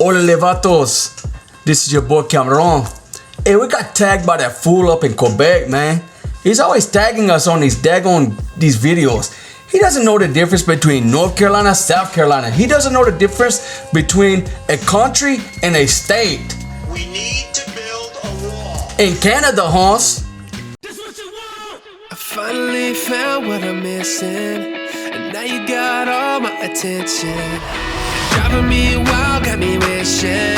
Hola Levatos, this is your boy Cameron. Hey, we got tagged by that fool up in Quebec, man. He's always tagging us on these videos. He doesn't know the difference between North Carolina, South Carolina. He doesn't know the difference between a country and a state. We need to build a wall. In Canada, Hans. I finally found what I'm missing, and now you got all my attention. Driving me wild, got me wishing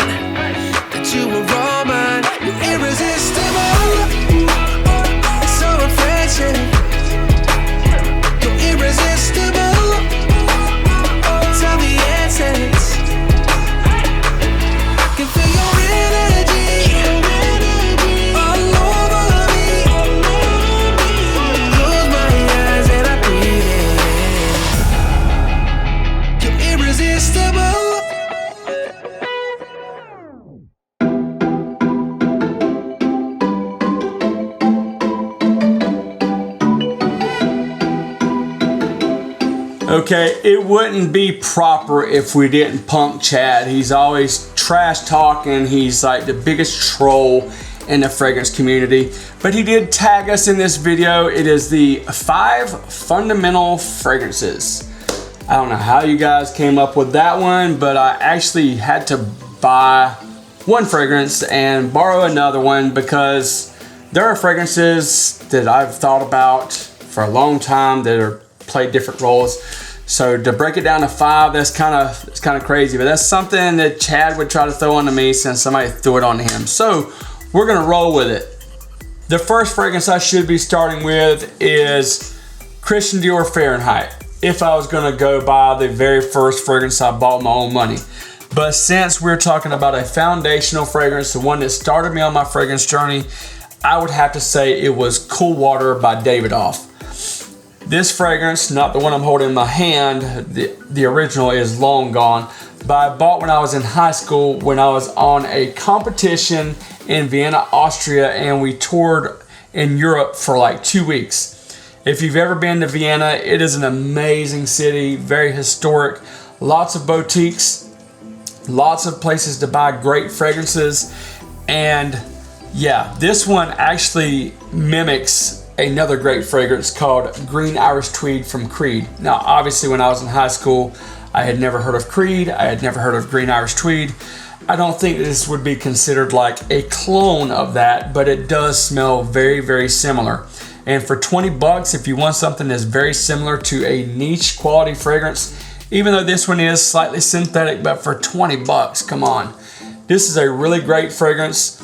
that you were all mine. You're irresistible, so refreshing. You're irresistible, tell the essence. I can feel your energy all over me. Close my eyes and I breathe in. You're irresistible. Okay, it wouldn't be proper if we didn't punk Chad. He's always trash talking. He's like the biggest troll in the fragrance community. But he did tag us in this video. It is the 5 fundamental fragrances. I don't know how you guys came up with that one, but I actually had to buy one fragrance and borrow another one because there are fragrances that I've thought about for a long time that are play different roles. So to break it down to 5, it's kind of crazy, but that's something that Chad would try to throw onto me since somebody threw it onto him. So we're gonna roll with it. The first fragrance I should be starting with is Christian Dior Fahrenheit, if I was gonna go buy the very first fragrance I bought with my own money. But since we're talking about a foundational fragrance, the one that started me on my fragrance journey, I would have to say it was Cool Water by Davidoff. This fragrance, not the one I'm holding in my hand, the original is long gone, but I bought when I was in high school when I was on a competition in Vienna, Austria, and we toured in Europe for like 2 weeks. If you've ever been to Vienna, it is an amazing city, very historic, lots of boutiques, lots of places to buy great fragrances, and yeah, this one actually mimics another great fragrance called Green Irish Tweed from Creed. Now, obviously, when I was in high school, I had never heard of Creed. I had never heard of Green Irish Tweed. I don't think this would be considered like a clone of that, but it does smell very, very similar. And for 20 bucks, if you want something that's very similar to a niche quality fragrance, even though this one is slightly synthetic, but for 20 bucks, come on. This is a really great fragrance.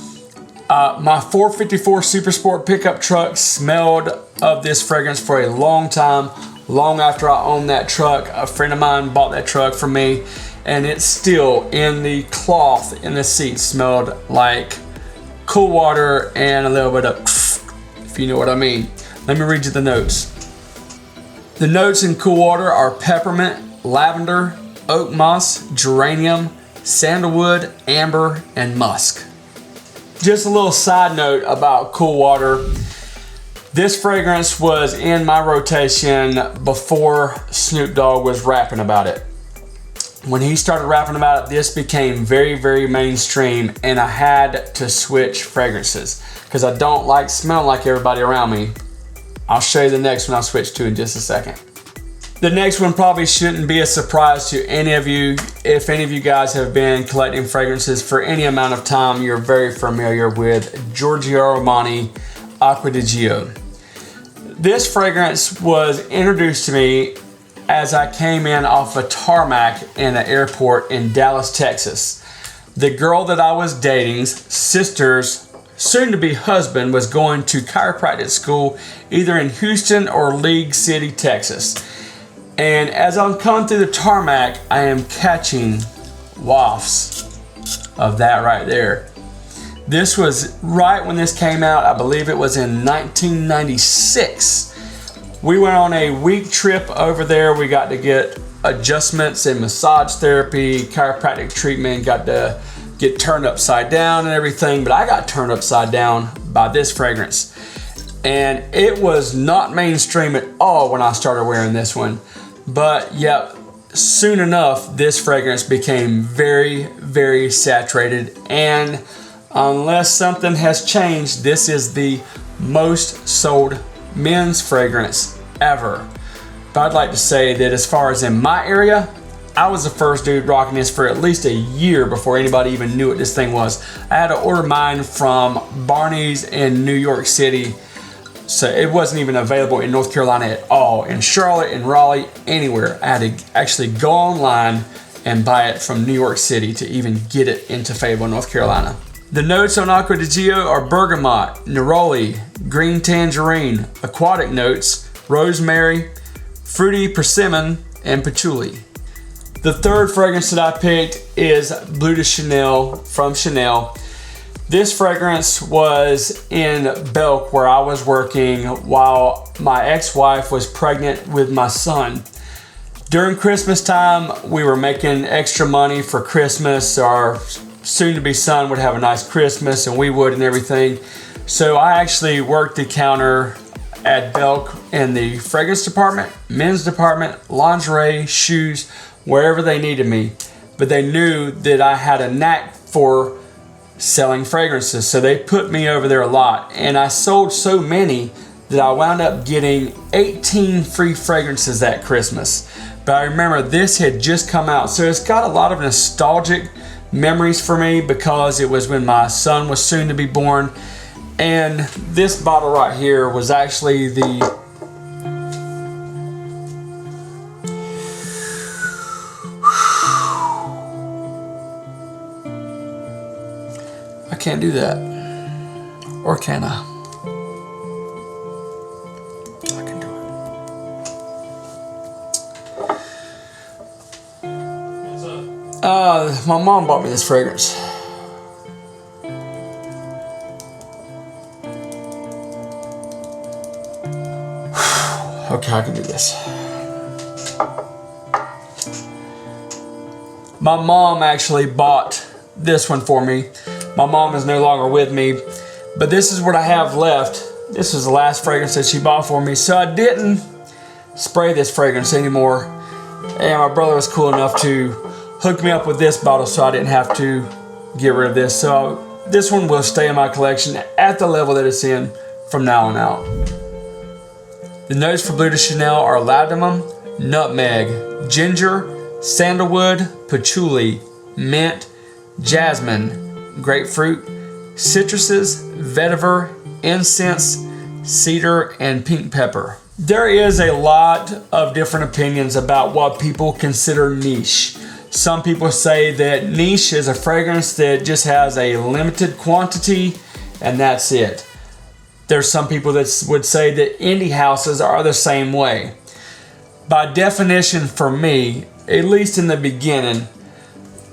My 454 Super Sport pickup truck smelled of this fragrance for a long time, long after I owned that truck. A friend of mine bought that truck for me, and it's still in the cloth in the seat smelled like Cool Water and a little bit of, if you know what I mean. Let me read you the notes. The notes in Cool Water are peppermint, lavender, oak moss, geranium, sandalwood, amber, and musk. Just a little side note about Cool Water. This fragrance was in my rotation before Snoop Dogg was rapping about it. When he started rapping about it, this became very, very mainstream, and I had to switch fragrances because I don't like smelling like everybody around me. I'll show you the next one I'll switch to in just a second. The next one probably shouldn't be a surprise to any of you. If any of you guys have been collecting fragrances for any amount of time, you're very familiar with Giorgio Armani Acqua di Gio. This fragrance was introduced to me as I came in off a tarmac in an airport in Dallas, Texas. The girl that I was dating's sister's soon-to-be husband was going to chiropractic school either in Houston or League City, Texas. And as I'm coming through the tarmac, I am catching wafts of that right there. This was right when this came out. I believe it was in 1996. We went on a week trip over there. We got to get adjustments and massage therapy, chiropractic treatment, got to get turned upside down and everything, but I got turned upside down by this fragrance. And it was not mainstream at all when I started wearing this one. But yeah, soon enough, this fragrance became very, very saturated, and unless something has changed, this is the most sold men's fragrance ever. But I'd like to say that as far as in my area, I was the first dude rocking this for at least a year before anybody even knew what this thing was. I had to order mine from Barney's in New York City, so it wasn't even available in North Carolina at all. In Charlotte, in Raleigh, anywhere. I had to actually go online and buy it from New York City to even get it into Fayetteville, North Carolina. The notes on Acqua di Gio are bergamot, neroli, green tangerine, aquatic notes, rosemary, fruity persimmon, and patchouli. The third fragrance that I picked is Bleu de Chanel from Chanel. This fragrance was in Belk, where I was working while my ex-wife was pregnant with my son. During Christmas time, we were making extra money for Christmas. Our soon-to-be son would have a nice Christmas, and we would, and everything. So I actually worked the counter at Belk in the fragrance department, men's department, lingerie, shoes, wherever they needed me. But they knew that I had a knack for selling fragrances, so they put me over there a lot. And I sold so many that I wound up getting 18 free fragrances that Christmas. But I remember this had just come out, so it's got a lot of nostalgic memories for me because it was when my son was soon to be born. And this bottle right here was actually the I can't do that. Or can I? I can do it. What's up? My mom bought me this fragrance. Okay, I can do this. My mom actually bought this one for me. My mom is no longer with me, but this is what I have left. This was the last fragrance that she bought for me, so I didn't spray this fragrance anymore. And my brother was cool enough to hook me up with this bottle so I didn't have to get rid of this. So this one will stay in my collection at the level that it's in from now on out. The notes for Bleu de Chanel are ladamum, nutmeg, ginger, sandalwood, patchouli, mint, jasmine, grapefruit, citruses, vetiver, incense, cedar, and pink pepper. There is a lot of different opinions about what people consider niche. Some people say that niche is a fragrance that just has a limited quantity and that's it. There's some people that would say that indie houses are the same way. By definition for me, at least in the beginning,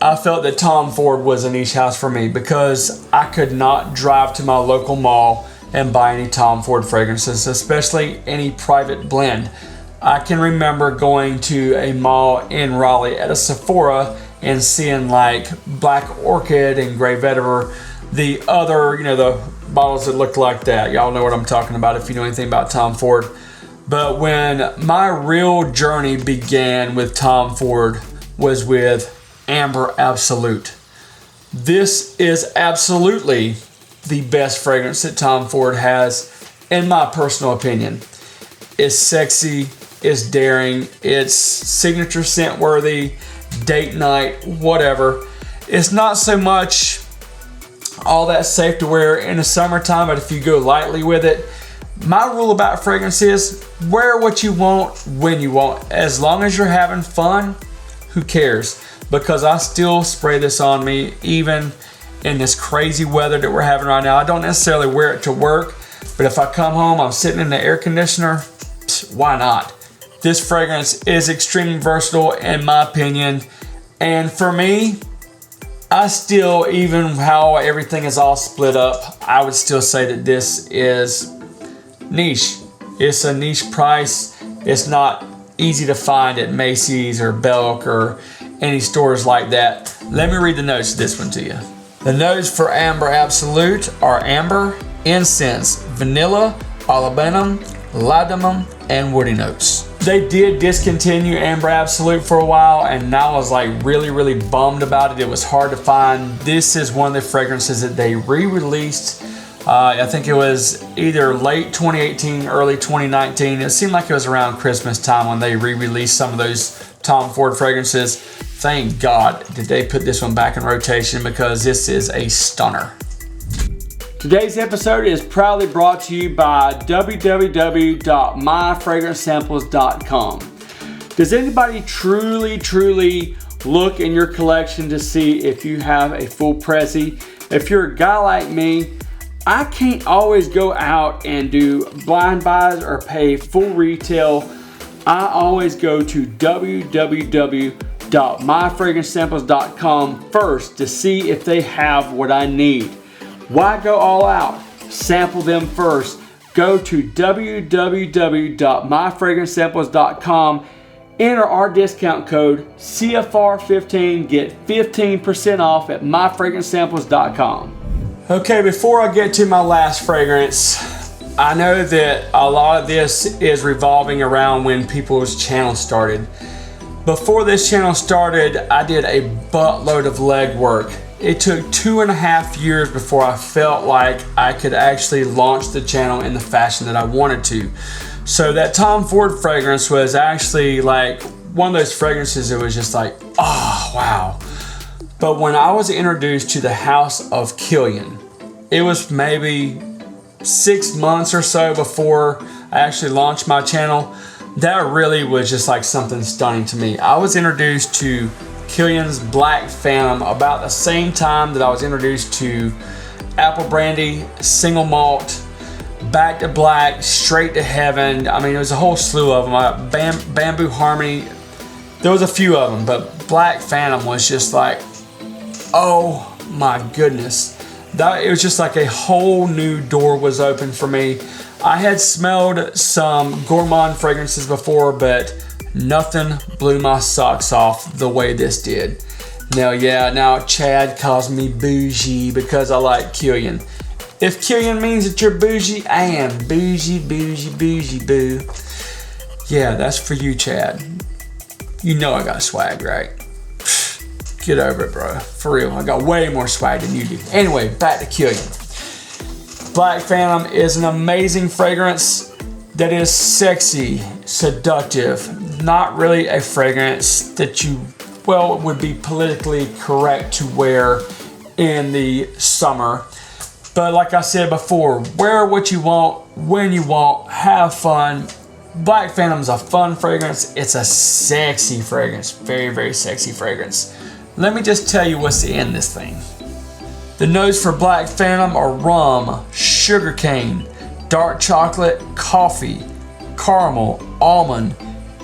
I felt that Tom Ford was a niche house for me because I could not drive to my local mall and buy any Tom Ford fragrances, especially any private blend. I can remember going to a mall in Raleigh at a Sephora and seeing like Black Orchid and Grey Vetiver, the other, the bottles that looked like that. Y'all know what I'm talking about if you know anything about Tom Ford. But when my real journey began with Tom Ford was with Amber Absolute. This is absolutely the best fragrance that Tom Ford has, in my personal opinion. It's sexy, it's daring, it's signature scent worthy, date night, whatever. It's not so much all that safe to wear in the summertime, but if you go lightly with it, my rule about fragrance is wear what you want when you want. As long as you're having fun, who cares? Because I still spray this on me even in this crazy weather that we're having right now. I don't necessarily wear it to work, but if I come home, I'm sitting in the air conditioner, why not? This fragrance is extremely versatile in my opinion. And for me, I still, even how everything is all split up, I would still say that this is niche. It's a niche price. It's not easy to find at Macy's or Belk or any stores like that. Let me read the notes of this one to you. The notes for Amber Absolute are amber, incense, vanilla, olibanum, ladamum, and woody notes. They did discontinue Amber Absolute for a while, and I was like really bummed about it. It was hard to find. This is one of the fragrances that they re-released. I think it was either late 2018, early 2019. It seemed like it was around Christmas time when they re-released some of those Tom Ford fragrances. Thank God did they put this one back in rotation, because this is a stunner. Today's episode is proudly brought to you by www.myfragrancesamples.com. Does anybody truly look in your collection to see if you have a full Prezi? If you're a guy like me, I can't always go out and do blind buys or pay full retail. I always go to www.myfragrancesamples.com first to see if they have what I need. Why go all out? Sample them first. Go to www.myfragrancesamples.com, enter our discount code CFR15, get 15% off at myfragrancesamples.com. Okay, before I get to my last fragrance, I know that a lot of this is revolving around when people's channels started. Before this channel started, I did a buttload of legwork. It took 2.5 years before I felt like I could actually launch the channel in the fashion that I wanted to. So that Tom Ford fragrance was actually like one of those fragrances that was just like, oh, wow. But when I was introduced to the house of Kilian, it was maybe 6 months or so before I actually launched my channel. That really was just like something stunning to me. I was introduced to Kilian's Black Phantom about the same time that I was introduced to Apple Brandy, Single Malt, Back to Black, Straight to Heaven. I mean, there was a whole slew of them. Bamboo Harmony. There was a few of them, but Black Phantom was just like, oh my goodness. It was just like a whole new door was open for me. I had smelled some gourmand fragrances before, but nothing blew my socks off the way this did. Now Chad calls me bougie because I like Kilian. If Kilian means that you're bougie, I am bougie, boo. Yeah, that's for you, Chad. You know I got swag, right? Get over it, bro. For real, I got way more swag than you do. Anyway, back to Kilian. Black Phantom is an amazing fragrance that is sexy, seductive, not really a fragrance that would be politically correct to wear in the summer. But like I said before, wear what you want, when you want, have fun. Black Phantom's a fun fragrance. It's a sexy fragrance, very sexy fragrance. Let me just tell you what's in this thing. The notes for Black Phantom are rum, sugarcane, dark chocolate, coffee, caramel, almond,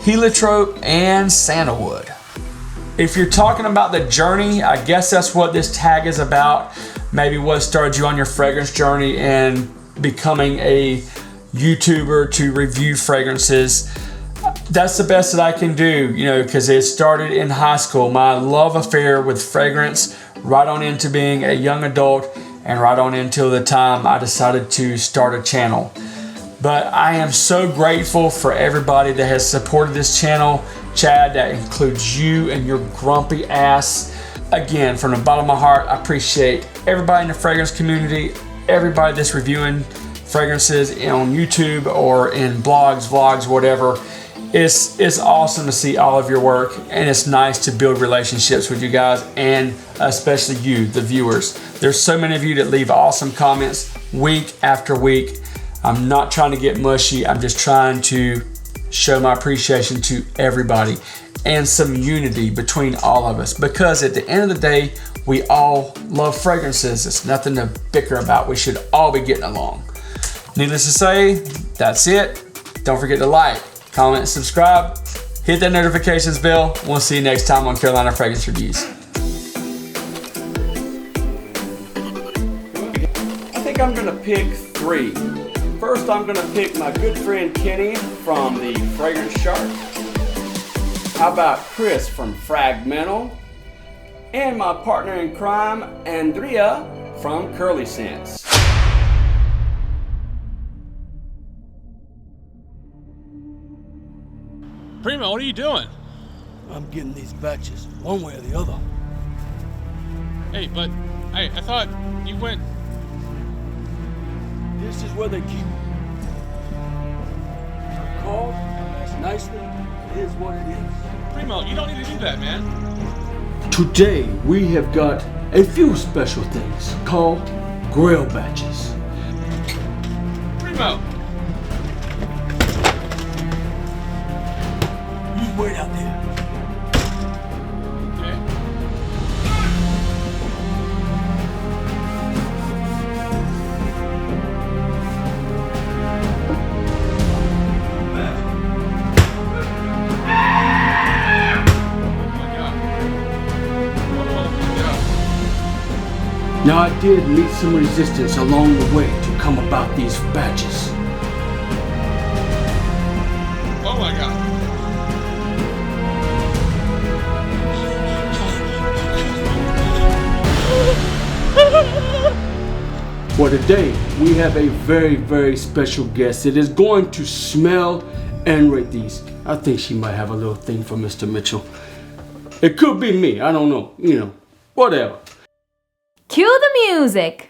heliotrope, and sandalwood. If you're talking about the journey, I guess that's what this tag is about. Maybe what started you on your fragrance journey and becoming a YouTuber to review fragrances. That's the best that I can do, because it started in high school. My love affair with fragrance, right on into being a young adult, and right on until the time I decided to start a channel. But I am so grateful for everybody that has supported this channel. Chad, that includes you and your grumpy ass. Again, from the bottom of my heart, I appreciate everybody in the fragrance community, everybody that's reviewing fragrances on YouTube or in blogs, vlogs, whatever. It's awesome to see all of your work, and it's nice to build relationships with you guys, and especially you, the viewers. There's so many of you that leave awesome comments week after week. I'm not trying to get mushy. I'm just trying to show my appreciation to everybody and some unity between all of us, because at the end of the day, we all love fragrances. It's nothing to bicker about. We should all be getting along. Needless to say, that's it. Don't forget to like, comment, subscribe, hit that notifications bell. We'll see you next time on Carolina Fragrance Reviews. I think I'm gonna pick 3. First, I'm gonna pick my good friend Kenny from the Fragrance Shark. How about Chris from Frag-Mental? And my partner in crime, Andrea from Curly Sense. Primo, what are you doing? I'm getting these batches, one way or the other. Hey, but I thought you went. This is where they keep it. I called, asked nicely, it is what it is. Primo, you don't need to do that, man. Today we have got a few special things called grill batches. Primo! You wait out there. Okay. Now I did meet some resistance along the way to come about these batches. Oh my god. For today, we have a very, very special guest that is going to smell and rate these. I think she might have a little thing for Mr. Mitchell. It could be me, I don't know, whatever. Cue the music.